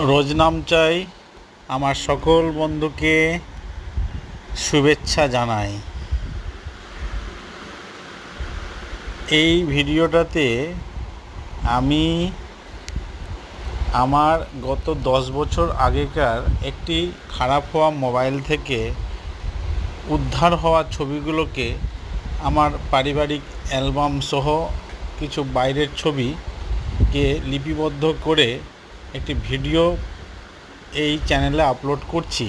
রোজ নাম চাই আমার সকল বন্ধুকে শুভেচ্ছা জানাই। এই ভিডিওটাতে আমি আমার গত 10 বছর আগেকার একটি খারাপ হওয়া মোবাইল থেকে উদ্ধার হওয়া ছবিগুলোকে আমার পারিবারিক অ্যালবাম সহ কিছু বাইরের ছবিকে লিপিবদ্ধ করে একটি ভিডিও এই চ্যানেলে আপলোড করছি।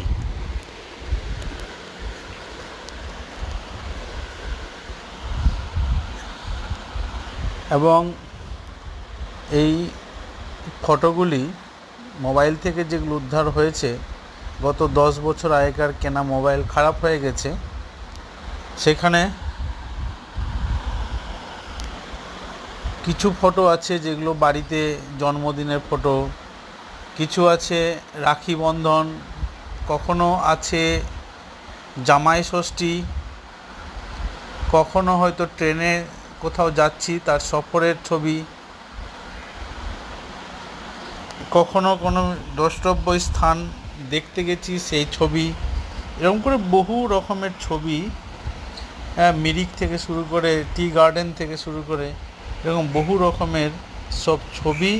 এবং এই ফটোগুলি মোবাইল থেকে যেগুলো উদ্ধার হয়েছে, গত 10 বছর আগেকার কেনা মোবাইল খারাপ হয়ে গেছে, সেখানে কিছু ফটো আছে যেগুলো বাড়িতে জন্মদিনের ফটো, কিছু আছে রাখি বন্ধন, কখনো আছে জামাই ষষ্ঠী, কখনো হয়তো ট্রেনে কোথাও যাচ্ছি তার সফরের ছবি, কখনো কোনো দ্রষ্টব্য স্থান দেখতে গেছি সেই ছবি। এরকম করে বহু রকমের ছবি, মিরিক থেকে শুরু করে টি গার্ডেন থেকে শুরু করে এরকম বহু রকমের সব ছবি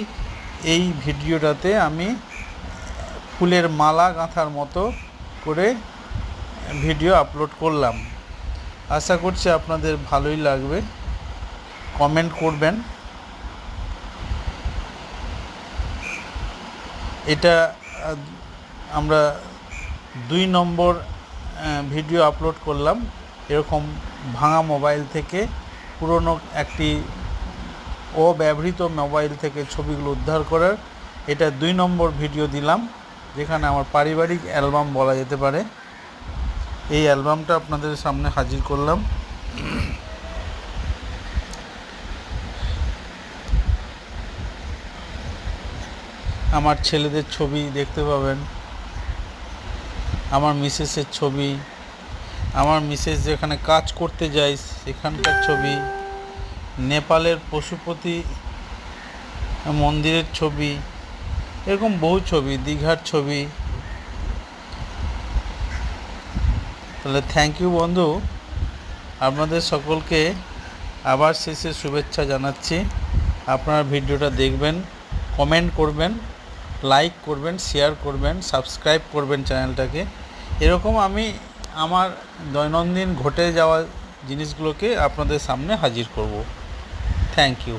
এই ভিডিওটাতে আমি ফুলের মালা গাঁথার মতো করে ভিডিও আপলোড করলাম। আশা করছি আপনাদের ভালোই লাগবে। কমেন্ট করবেন। এটা আমরা 2 নম্বর ভিডিও আপলোড করলাম এরকম ভাঙা মোবাইল থেকে, পুরনো একটি অব্যবহৃত মোবাইল থেকে ছবিগুলো উদ্ধার করার। এটা 2 নম্বর ভিডিও দিলাম, যেখানে আমার পারিবারিক অ্যালবাম বলা যেতে পারে। এই অ্যালবামটা আপনাদের সামনে হাজির করলাম। আমার ছেলেদের ছবি দেখতে পাবেন, আমার মিসেসের ছবি, আমার মিসেস যেখানে কাজ করতে যায় সেখানকার ছবি, নেপালের পশুপতি মন্দিরের ছবি, এরকম বহু ছবি, দীঘার ছবি। তাহলে থ্যাংক ইউ বন্ধু, আপনাদের সকলকে আবার শেষে শুভেচ্ছা জানাচ্ছি। আপনারা ভিডিওটা দেখবেন, কমেন্ট করবেন, লাইক করবেন, শেয়ার করবেন, সাবস্ক্রাইব করবেন চ্যানেলটাকে। এরকম আমি আমার দৈনন্দিন ঘটে যাওয়া জিনিসগুলোকে আপনাদের সামনে হাজির করব। Thank you.